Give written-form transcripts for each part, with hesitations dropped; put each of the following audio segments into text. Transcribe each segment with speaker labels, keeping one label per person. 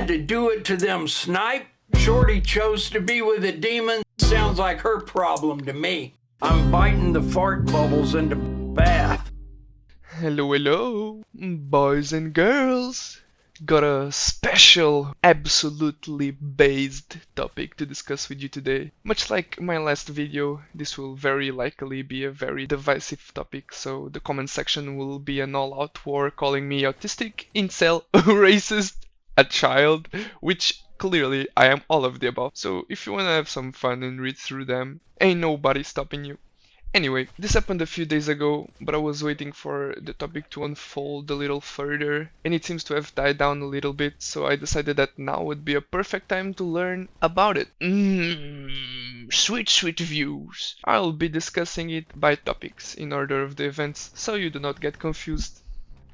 Speaker 1: had to do it to them snipe. Shorty chose to be with a demon. Sounds like her problem to me. I'm biting the fart bubbles in the bath.
Speaker 2: Hello, hello, boys and girls. Got a special, absolutely based topic to discuss with you today. Much like my last video, this will very likely be a very divisive topic, so the comment section will be an all-out war calling me autistic, incel, racist, a child, which clearly I am all of the above. So if you wanna have some fun and read through them, ain't nobody stopping you. Anyway, this happened a few days ago, but I was waiting for the topic to unfold a little further, and it seems to have died down a little bit, so I decided that now would be a perfect time to learn about it. Sweet views. I'll be discussing it by topics in order of the events, so you do not get confused.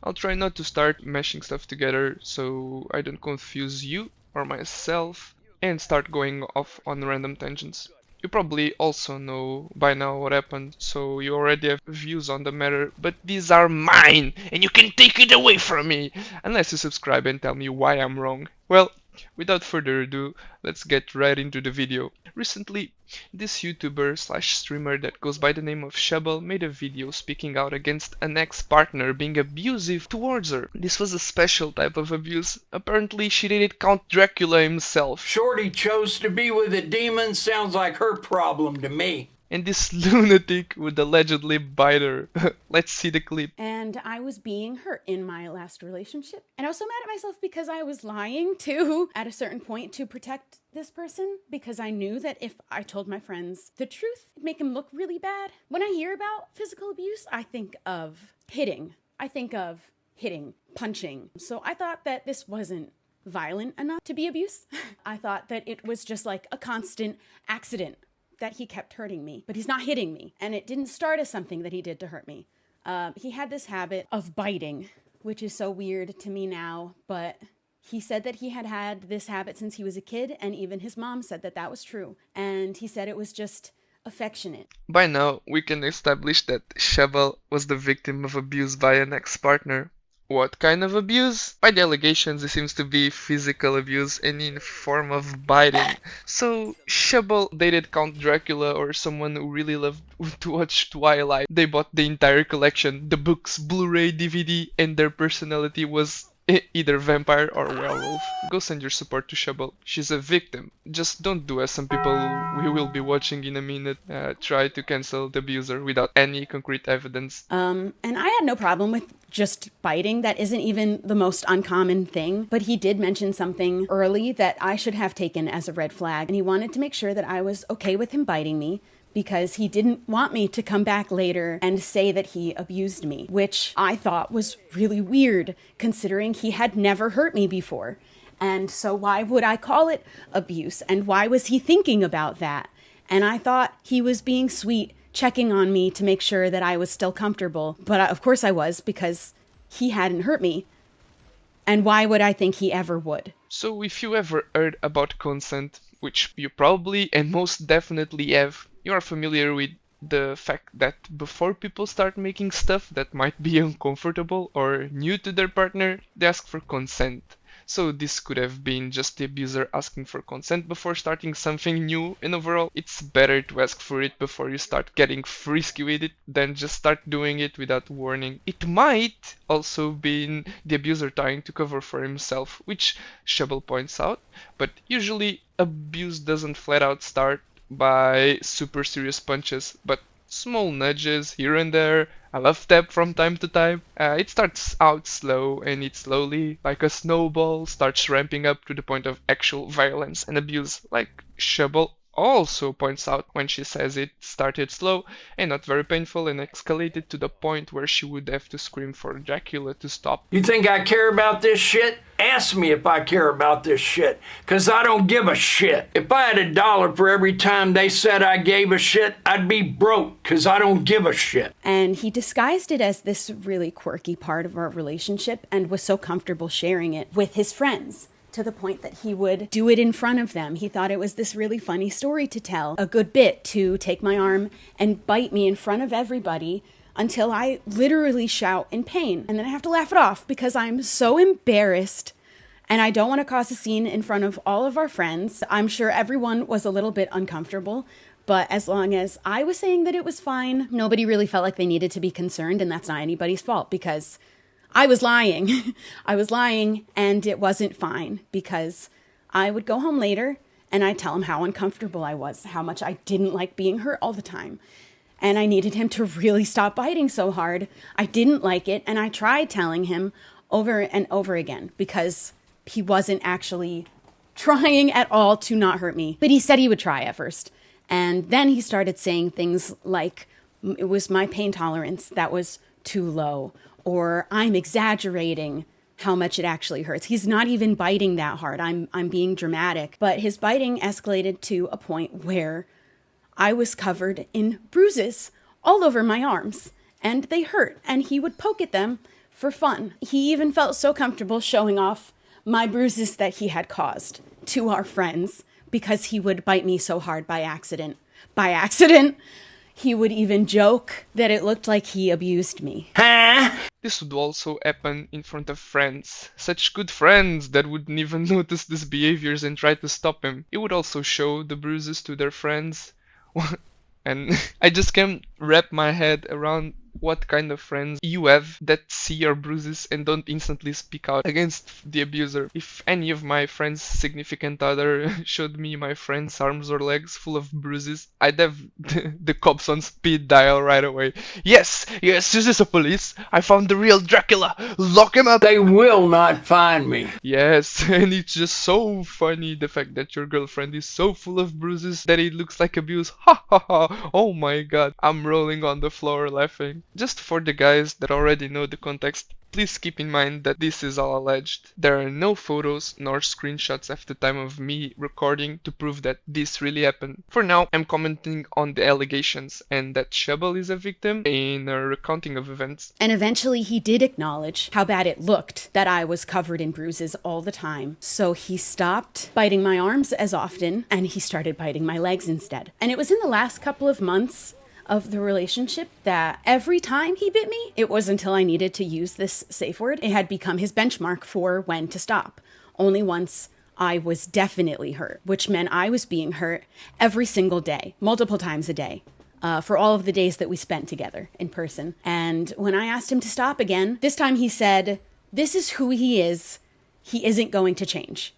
Speaker 2: I'll try not to start mashing stuff together so I don't confuse you or myself and start going off on random tangents. You probably also know by now what happened, so you already have views on the matter, but these are mine, and you can take it away from me, unless you subscribe and tell me why I'm wrong. Well, without further ado, let's get right into the video. Recently, this YouTuber/streamer that goes by the name of Shubble made a video speaking out against an ex-partner being abusive towards her. This was a special type of abuse. Apparently, she dated Count Dracula himself.
Speaker 1: Shorty chose to be with a demon. Sounds like her problem to me.
Speaker 2: And this lunatic would allegedly bite her. Let's see the clip.
Speaker 3: And I was being hurt in my last relationship. And I was so mad at myself because I was lying too at a certain point to protect this person, because I knew that if I told my friends the truth, it'd make him look really bad. When I hear about physical abuse, I think of hitting. I think of hitting, punching. So I thought that this wasn't violent enough to be abuse. I thought that it was just like a constant accident that he kept hurting me, but he's not hitting me. And it didn't start as something that he did to hurt me. He had this habit of biting, which is so weird to me now, but he said that he had had this habit since he was a kid, and even his mom said that that was true. And he said it was just affectionate.
Speaker 2: By now, we can establish that Shubble was the victim of abuse by an ex-partner. What kind of abuse? By the allegations, it seems to be physical abuse and in form of biting. So, Shubble dated Count Dracula or someone who really loved to watch Twilight. They bought the entire collection, the books, Blu-ray, DVD, and their personality was either vampire or werewolf. Go send your support to Shubble. She's a victim. Just don't do as some people we will be watching in a minute try to cancel the abuser without any concrete evidence.
Speaker 3: And I had no problem with just biting. That isn't even the most uncommon thing. But he did mention something early that I should have taken as a red flag. And he wanted to make sure that I was okay with him biting me, because he didn't want me to come back later and say that he abused me, which I thought was really weird, considering he had never hurt me before. And so why would I call it abuse? And why was he thinking about that? And I thought he was being sweet, checking on me to make sure that I was still comfortable. But of course I was, because he hadn't hurt me. And why would I think he ever would?
Speaker 2: So if you ever heard about consent, which you probably and most definitely have, you are familiar with the fact that before people start making stuff that might be uncomfortable or new to their partner, they ask for consent. So this could have been just the abuser asking for consent before starting something new, and overall, it's better to ask for it before you start getting frisky with it than just start doing it without warning. It might also be the abuser trying to cover for himself, which Shubble points out, but usually abuse doesn't flat out start by super serious punches, but small nudges here and there, a love tap from time to time. It starts out slow, and it slowly, like a snowball, starts ramping up to the point of actual violence and abuse, like Shubble also points out when she says it started slow and not very painful and escalated to the point where she would have to scream for Dracula to stop.
Speaker 1: You think I care about this shit? Ask me if I care about this shit, 'cause I don't give a shit. If I had $1 for every time they said I gave a shit, I'd be broke, 'cause I don't give a shit.
Speaker 3: And he disguised it as this really quirky part of our relationship and was so comfortable sharing it with his friends, to the point that he would do it in front of them. He thought it was this really funny story to tell, a good bit to take my arm and bite me in front of everybody until I literally shout in pain. And then I have to laugh it off because I'm so embarrassed And I don't want to cause a scene in front of all of our friends. I'm sure everyone was a little bit uncomfortable, but as long as I was saying that it was fine, nobody really felt like they needed to be concerned, and that's not anybody's fault because I was lying. I was lying, and it wasn't fine because I would go home later and I'd tell him how uncomfortable I was, how much I didn't like being hurt all the time. And I needed him to really stop biting so hard. I didn't like it, and I tried telling him over and over again because he wasn't actually trying at all to not hurt me. But he said he would try at first. And then he started saying things like it was my pain tolerance that was too low, or I'm exaggerating how much it actually hurts. He's not even biting that hard. I'm being dramatic. But his biting escalated to a point where I was covered in bruises all over my arms, and they hurt, and he would poke at them for fun. He even felt so comfortable showing off my bruises that he had caused to our friends because he would bite me so hard by accident. By accident! He would even joke that it looked like he abused me.
Speaker 2: This would also happen in front of friends. Such good friends that wouldn't even notice these behaviors and try to stop him. He would also show the bruises to their friends. And I just can't wrap my head around what kind of friends you have that see your bruises and don't instantly speak out against the abuser. If any of my friends' significant other showed me my friend's arms or legs full of bruises, I'd have the cops on speed dial right away. Yes, this is a police. I found the real Dracula. Lock him up.
Speaker 1: They will not find me.
Speaker 2: Yes, and it's just so funny the fact that your girlfriend is so full of bruises that it looks like abuse. Ha ha ha. Oh my god. I'm rolling on the floor laughing. Just for the guys that already know the context, please keep in mind that this is all alleged. There are no photos nor screenshots at the time of me recording to prove that this really happened. For now, I'm commenting on the allegations and that Shubble is a victim in a recounting of events.
Speaker 3: And eventually he did acknowledge how bad it looked that I was covered in bruises all the time. So he stopped biting my arms as often, and he started biting my legs instead. And it was in the last couple of months of the relationship that every time he bit me, it was until I needed to use this safe word. It had become his benchmark for when to stop. Only once I was definitely hurt, which meant I was being hurt every single day, multiple times a day, for all of the days that we spent together in person. And when I asked him to stop again, this time he said, "This is who he is. He isn't going to change."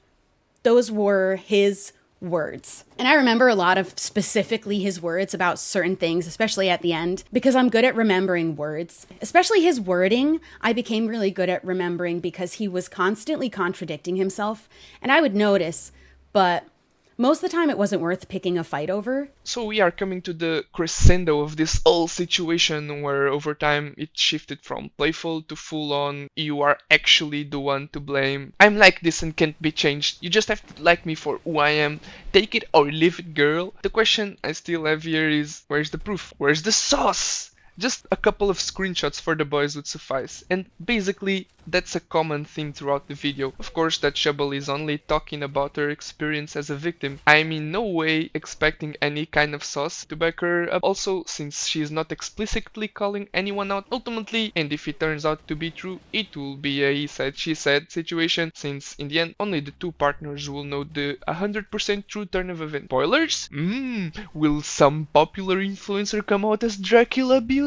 Speaker 3: Those were his words. And I remember a lot of specifically his words about certain things, especially at the end, because I'm good at remembering words. Especially his wording, I became really good at remembering because he was constantly contradicting himself, and I would notice, but most of the time it wasn't worth picking a fight over.
Speaker 2: So we are coming to the crescendo of this whole situation where over time it shifted from playful to full on, you are actually the one to blame. I'm like this and can't be changed. You just have to like me for who I am. Take it or leave it, girl. The question I still have here is, where's the proof? Where's the sauce? Just a couple of screenshots for the boys would suffice, and basically that's a common theme throughout the video. Of course that Shubble is only talking about her experience as a victim. I'm in no way expecting any kind of sauce to back her up, also since she is not explicitly calling anyone out ultimately, and if it turns out to be true, it will be a he said she said situation, since in the end only the two partners will know the 100% true turn of events. Spoilers? Will some popular influencer come out as Dracula abuser?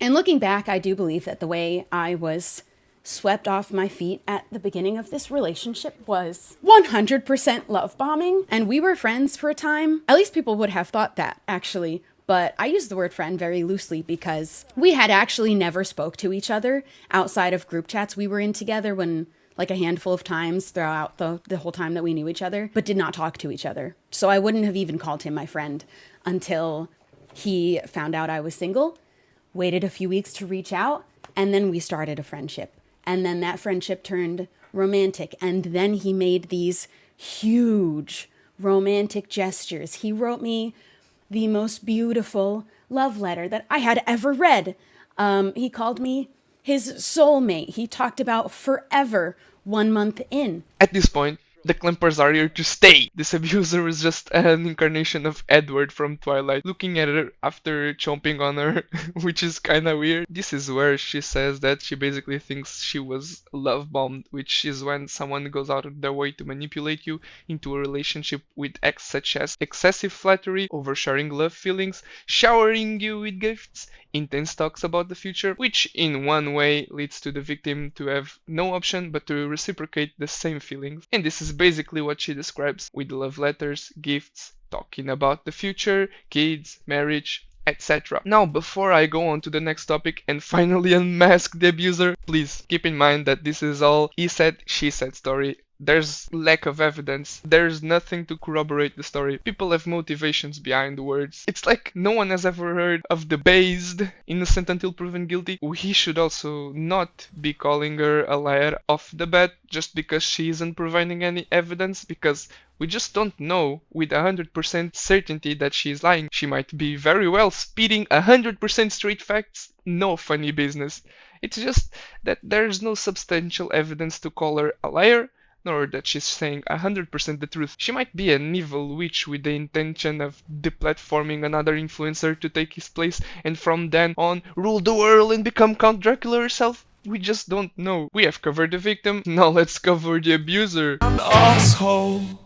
Speaker 3: And looking back, I do believe that the way I was swept off my feet at the beginning of this relationship was 100% love bombing. And we were friends for a time. At least people would have thought that, actually. But I use the word friend very loosely because we had actually never spoke to each other outside of group chats we were in together when like a handful of times throughout the whole time that we knew each other, but did not talk to each other. So I wouldn't have even called him my friend until he found out I was single, waited a few weeks to reach out, and then we started a friendship. And then that friendship turned romantic. And then he made these huge romantic gestures. He wrote me the most beautiful love letter that I had ever read. He called me his soulmate. He talked about forever 1 month in.
Speaker 2: At this point, The clampers are here to stay. This abuser is just an incarnation of Edward from Twilight, looking at her after chomping on her, which is kinda weird. This is where she says that she basically thinks she was love bombed, which is when someone goes out of their way to manipulate you into a relationship with acts such as excessive flattery, oversharing love feelings, showering you with gifts, intense talks about the future, which in one way leads to the victim to have no option but to reciprocate the same feelings. And this is basically what she describes with love letters, gifts, talking about the future, kids, marriage, etc. Now, before I go on to the next topic and finally unmask the abuser, please keep in mind that this is all he said, she said story. There's lack of evidence. There's nothing to corroborate the story. People have motivations behind the words. It's like no one has ever heard of the based innocent until proven guilty. He should also not be calling her a liar off the bat just because she isn't providing any evidence, because we just don't know with 100% certainty that she is lying. She might be very well spitting 100% straight facts. No funny business. It's just that there's no substantial evidence to call her a liar, nor that she's saying 100% the truth. She might be an evil witch with the intention of deplatforming another influencer to take his place and from then on rule the world and become Count Dracula herself. We just don't know. We have covered the victim, now let's cover the abuser.
Speaker 4: An asshole.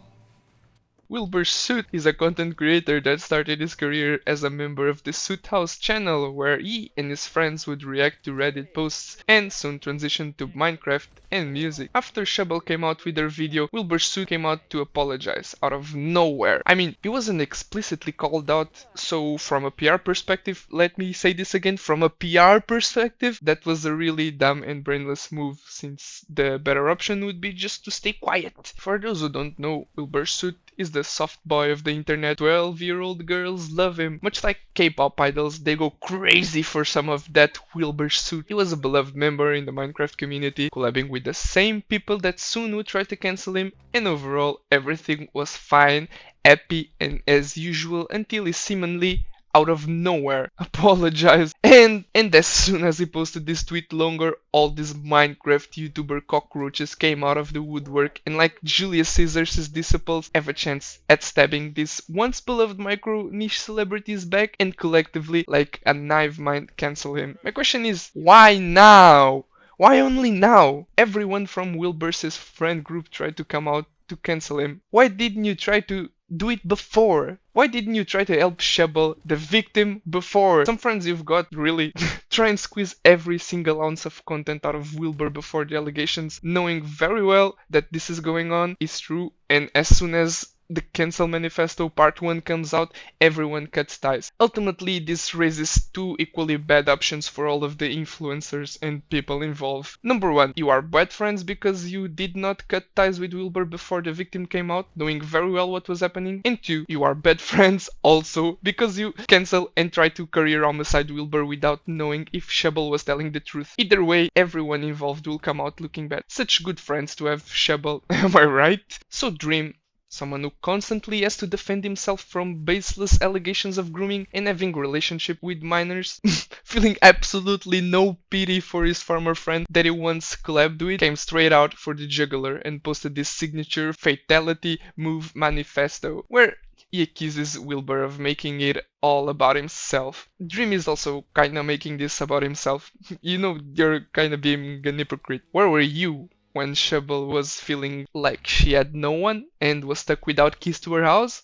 Speaker 2: Wilbur Soot is a content creator that started his career as a member of the Soot House channel, where he and his friends would react to Reddit posts and soon transitioned to Minecraft and music. After Shubble came out with their video, Wilbur Soot came out to apologize out of nowhere. I mean, he wasn't explicitly called out, so from a PR perspective, let me say this again, from a PR perspective, that was a really dumb and brainless move, since the better option would be just to stay quiet. For those who don't know, Wilbur Soot is the soft boy of the internet. 12-year-old girls love him. Much like K-pop idols, they go crazy for some of that Wilbur Soot. He was a beloved member in the Minecraft community, collabing with the same people that soon would try to cancel him, and overall everything was fine, happy and as usual until he seemingly out of nowhere apologized, and as soon as he posted this tweet longer, all these Minecraft YouTuber cockroaches came out of the woodwork, and like Julius Caesar's disciples have a chance at stabbing these once beloved micro niche celebrities back and collectively like a knife might cancel him. My question is, why now? Why only now? Everyone from Wilbur's friend group tried to come out to cancel him. Why didn't you try to do it before? Why didn't you try to help Shubble, the victim, before? Some friends you've got really try and squeeze every single ounce of content out of Wilbur before the allegations, knowing very well that this is going on is true, and as soon as the Cancel Manifesto Part 1 comes out, everyone cuts ties. Ultimately, this raises two equally bad options for all of the influencers and people involved. Number one, you are bad friends because you did not cut ties with Wilbur before the victim came out, knowing very well what was happening. And two, you are bad friends also because you cancel and try to career homicide Wilbur without knowing if Shubble was telling the truth. Either way, everyone involved will come out looking bad. Such good friends to have, Shubble, am I right? So Dream, someone who constantly has to defend himself from baseless allegations of grooming and having relationship with minors, feeling absolutely no pity for his former friend that he once collabed with, came straight out for the jugular and posted this signature fatality move manifesto, where he accuses Wilbur of making it all about himself. Dream is also kinda making this about himself. You know, you're kinda being an hypocrite. Where were you when Shubble was feeling like she had no one and was stuck without keys to her house?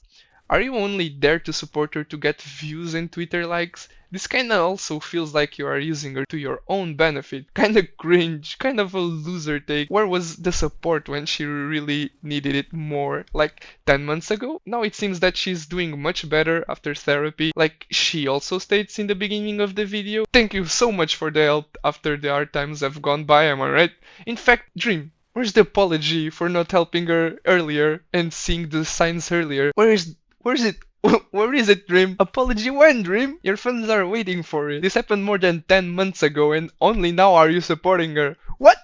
Speaker 2: Are you only there to support her to get views and Twitter likes? This kinda also feels like you are using her to your own benefit. Kinda cringe, kind of a loser take. Where was the support when she really needed it more? Like 10 months ago? Now it seems that she's doing much better after therapy, like she also states in the beginning of the video. Thank you so much for the help after the hard times have gone by, am I right? In fact, Dream, where's the apology for not helping her earlier and seeing the signs earlier? Where is it? Where is it, Dream? Apology when, Dream? Your fans are waiting for it. This happened more than 10 months ago and only now are you supporting her. What?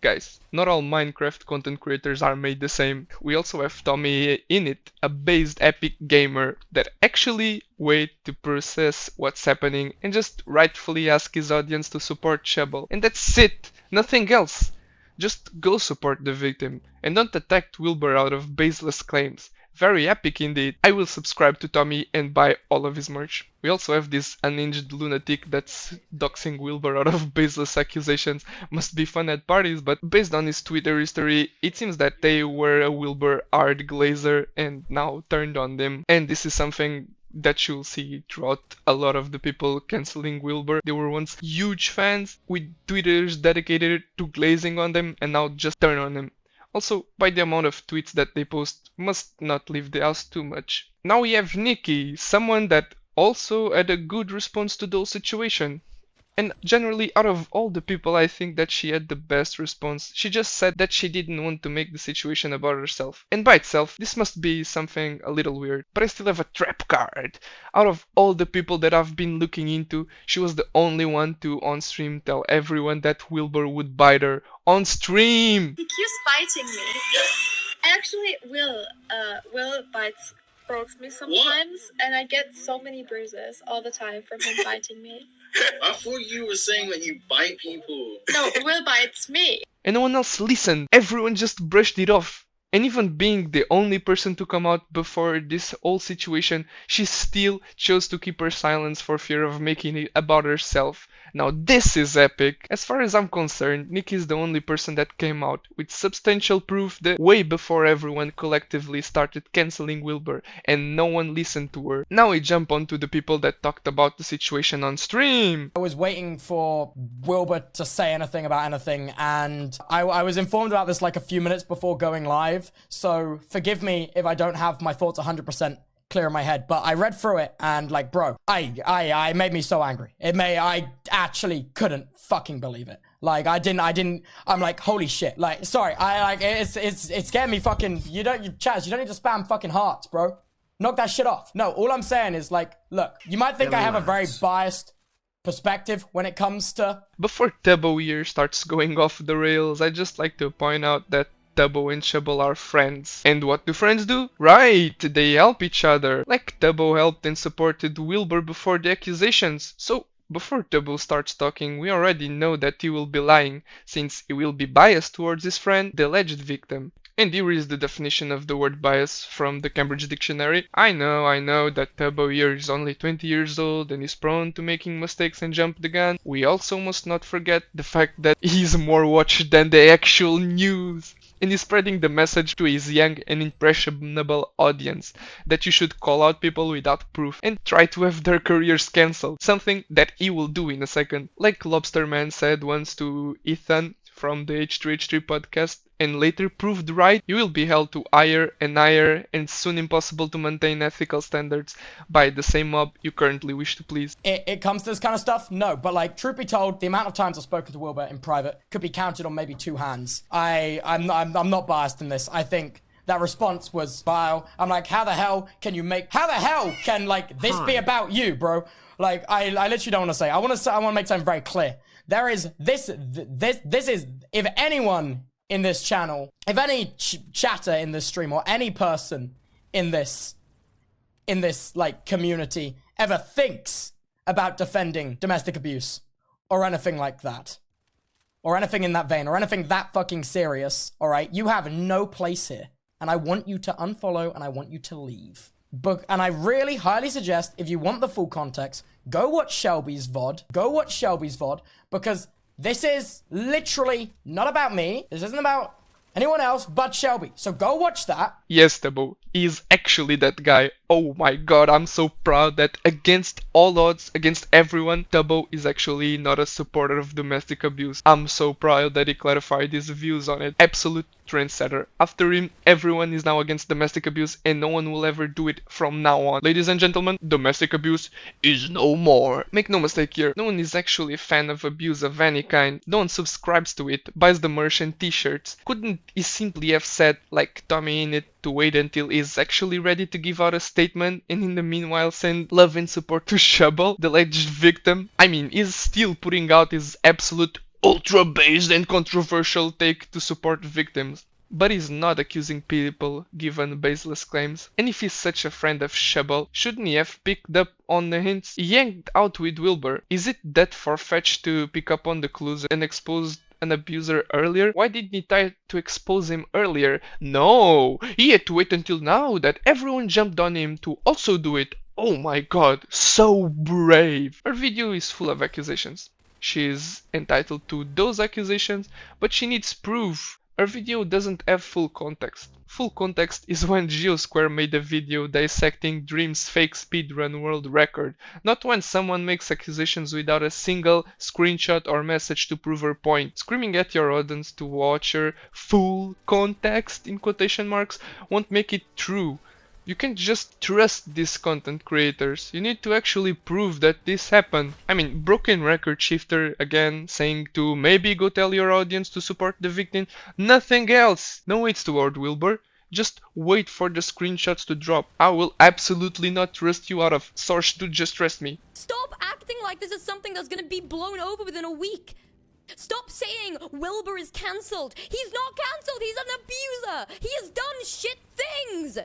Speaker 2: Guys, not all Minecraft content creators are made the same. We also have Tommy in it, a based epic gamer that actually wait to process what's happening and just rightfully ask his audience to support Shubble. And that's it. Nothing else. Just go support the victim, and don't attack Wilbur out of baseless claims. Very epic indeed. I will subscribe to Tommy and buy all of his merch. We also have this unhinged lunatic that's doxing Wilbur out of baseless accusations. Must be fun at parties, but based on his Twitter history, it seems that they were a Wilbur hard glazer and now turned on them. And this is something that you'll see throughout a lot of the people canceling Wilbur. They were once huge fans with Twitters dedicated to glazing on them and now just turn on them. Also, by the amount of tweets that they post, must not leave the house too much. Now we have Nikki, someone that also had a good response to those situations. And generally, out of all the people, I think that she had the best response. She just said that she didn't want to make the situation about herself. And by itself, this must be something a little weird. But I still have a trap card. Out of all the people that I've been looking into, she was the only one to on stream tell everyone that Wilbur would bite her. On stream!
Speaker 4: He keeps biting me. Actually, Will bites me sometimes, and I get so many bruises all the time from him biting me.
Speaker 5: I thought you were saying that you bite people.
Speaker 4: No, Will bites me.
Speaker 2: And no one else listened. Everyone just brushed it off. And even being the only person to come out before this whole situation, she still chose to keep her silence for fear of making it about herself. Now this is epic. As far as I'm concerned, Nikki is the only person that came out with substantial proof that way before everyone collectively started canceling Wilbur and no one listened to her. Now we jump onto the people that talked about the situation on stream.
Speaker 6: I was waiting for Wilbur to say anything about anything, and I was informed about this like a few minutes before going live, so forgive me if I don't have my thoughts 100% clear in my head, but I read through it and like, bro, I made me so angry. I actually couldn't fucking believe it. Like, I'm like, holy shit. Like, sorry, it's scared me fucking, Chaz, you don't need to spam fucking hearts, bro. Knock that shit off. No, all I'm saying is like, look, you might think I have a very biased perspective when it comes to...
Speaker 2: Before Tubbo here starts going off the rails, I just like to point out that Tubbo and Shubble are friends. And what do friends do? Right, they help each other. Like Tubbo helped and supported Wilbur before the accusations. So, before Tubbo starts talking, we already know that he will be lying, since he will be biased towards his friend, the alleged victim. And here is the definition of the word bias from the Cambridge Dictionary. I know that Tubbo here is only 20 years old and is prone to making mistakes and jump the gun. We also must not forget the fact that he's more watched than the actual news. And he's spreading the message to his young and impressionable audience that you should call out people without proof and try to have their careers cancelled. Something that he will do in a second. Like Lobsterman said once to Ethan from the H3H3 podcast, and later proved right, you will be held to higher and soon impossible to maintain ethical standards by the same mob you currently wish to please.
Speaker 6: It comes to this kind of stuff? No, but like, truth be told, the amount of times I've spoken to Wilbur in private could be counted on maybe two hands. I'm not biased in this. I think that response was vile. I'm like, how the hell can like this be about you, bro? Like, I literally don't want to say. I want to make something very clear. There is this is, if anyone in this channel, if any chatter in this stream or any person in this like community ever thinks about defending domestic abuse or anything like that, or anything in that vein, or anything that fucking serious, all right, you have no place here. And I want you to unfollow and I want you to leave. And I really highly suggest, if you want the full context, go watch Shelby's VOD. Go watch Shelby's VOD, because this is literally not about me. This isn't about anyone else but Shelby. So go watch that.
Speaker 2: Yes, Tubbo, he is actually that guy. Oh my god, I'm so proud that against all odds, against everyone, Tubbo is actually not a supporter of domestic abuse. I'm so proud that he clarified his views on it. Absolute trendsetter. After him, everyone is now against domestic abuse and no one will ever do it from now on. Ladies and gentlemen, domestic abuse is no more. Make no mistake here, no one is actually a fan of abuse of any kind. No one subscribes to it, buys the merch and t-shirts. Couldn't he simply have said, like Tommy in it, to wait until he's actually ready to give out a statement and in the meanwhile send love and support to Shubble, the alleged victim? I mean, he's still putting out his absolute ultra-based and controversial take to support victims. But he's not accusing people given baseless claims. And if he's such a friend of Shubble, shouldn't he have picked up on the hints? He yanked out with Wilbur. Is it that far-fetched to pick up on the clues and expose an abuser earlier? Why didn't he try to expose him earlier? No, he had to wait until now that everyone jumped on him to also do it. Oh my god, so brave. Her video is full of accusations. She is entitled to those accusations, but she needs proof. Her video doesn't have full context. Full context is when Geosquare made a video dissecting Dream's fake speedrun world record, not when someone makes accusations without a single screenshot or message to prove her point. Screaming at your audience to watch her full context in quotation marks won't make it true. You can't just trust these content creators. You need to actually prove that this happened. I mean, Broken Record Shifter again saying to maybe go tell your audience to support the victim. Nothing else. No waits toward Wilbur. Just wait for the screenshots to drop. I will absolutely not trust you out of source to just trust me.
Speaker 7: Stop acting like this is something that's gonna be blown over within a week. Stop saying Wilbur is cancelled. He's not cancelled. He's an abuser. He has done shit things.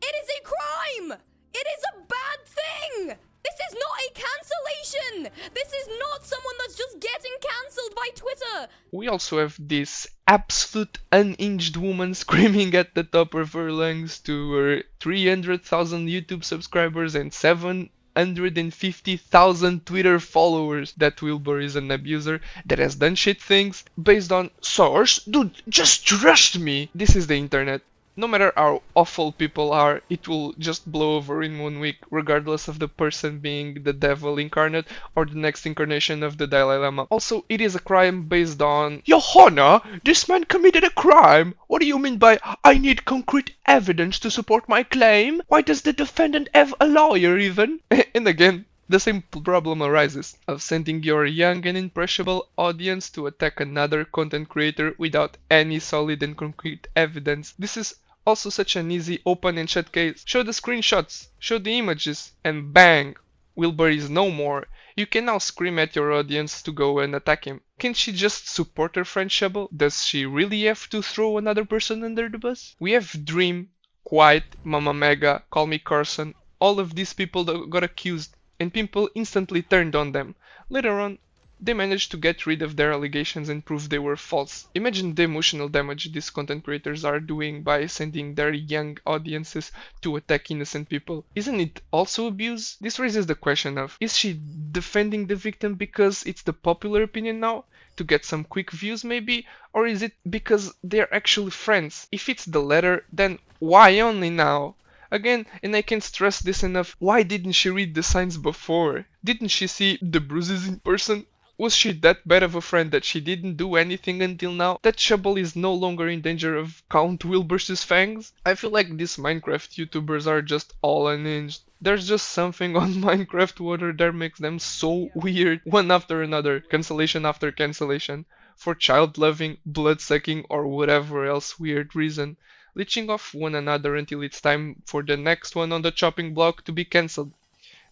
Speaker 7: It is a crime! It is a bad thing! This is not a cancellation! This is not someone that's just getting cancelled by Twitter!
Speaker 2: We also have this absolute unhinged woman screaming at the top of her lungs to her 300,000 YouTube subscribers and 750,000 Twitter followers that Wilbur is an abuser that has done shit things based on source. Dude, just trust me! This is the internet. No matter how awful people are, it will just blow over in 1 week, regardless of the person being the devil incarnate or the next incarnation of the Dalai Lama. Also, it is a crime based on, Your Honor, this man committed a crime. What do you mean by, I need concrete evidence to support my claim? Why does the defendant have a lawyer even? And again, the same problem arises of sending your young and impressionable audience to attack another content creator without any solid and concrete evidence. This is also such an easy open and shut case. Show the screenshots, show the images, and bang! Wilbur is no more. You can now scream at your audience to go and attack him. Can't she just support her friend Shubble? Does she really have to throw another person under the bus? We have Dream, Quiet, Mama Mega, Call Me Carson, all of these people that got accused, and people instantly turned on them. Later on, they managed to get rid of their allegations and prove they were false. Imagine the emotional damage these content creators are doing by sending their young audiences to attack innocent people. Isn't it also abuse? This raises the question of, is she defending the victim because it's the popular opinion now? To get some quick views maybe? Or is it because they're actually friends? If it's the latter, then why only now? Again, and I can't stress this enough, why didn't she read the signs before? Didn't she see the bruises in person? Was she that bad of a friend that she didn't do anything until now? That Shubble is no longer in danger of Count Wilbur's fangs? I feel like these Minecraft YouTubers are just all unhinged. There's just something on Minecraft water that makes them so weird, one after another, cancellation after cancellation, for child-loving, blood-sucking, or whatever else weird reason, leeching off one another until it's time for the next one on the chopping block to be cancelled.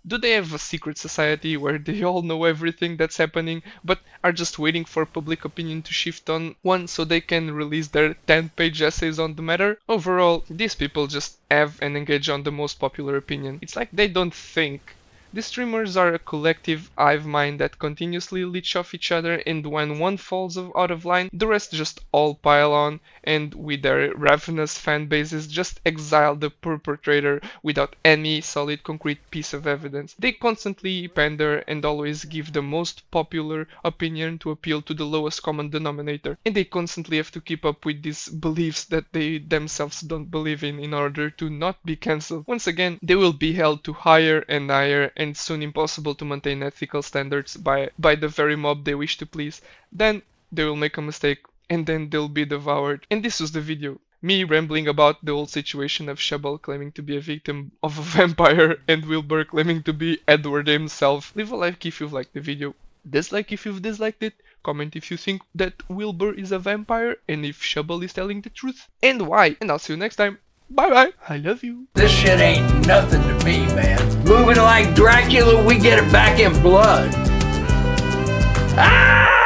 Speaker 2: Do they have a secret society where they all know everything that's happening but are just waiting for public opinion to shift on one so they can release their 10-page essays on the matter? Overall, these people just have and engage on the most popular opinion. It's like they don't think. These streamers are a collective hive mind that continuously leech off each other, and when one falls out of line, the rest just all pile on, and with their ravenous fan bases just exile the perpetrator without any solid concrete piece of evidence. They constantly pander and always give the most popular opinion to appeal to the lowest common denominator, and they constantly have to keep up with these beliefs that they themselves don't believe in order to not be cancelled. Once again, they will be held to higher and higher and soon impossible to maintain ethical standards by the very mob they wish to please. Then they will make a mistake and then they'll be devoured. And this was the video. Me rambling about the whole situation of Shubble claiming to be a victim of a vampire and Wilbur claiming to be Edward himself. Leave a like if you've liked the video. Dislike if you've disliked it. Comment if you think that Wilbur is a vampire and if Shubble is telling the truth. And why. And I'll see you next time. Bye bye. I love you.
Speaker 1: This shit ain't nothing to me, man. Moving like Dracula, we get it back in blood. Ah!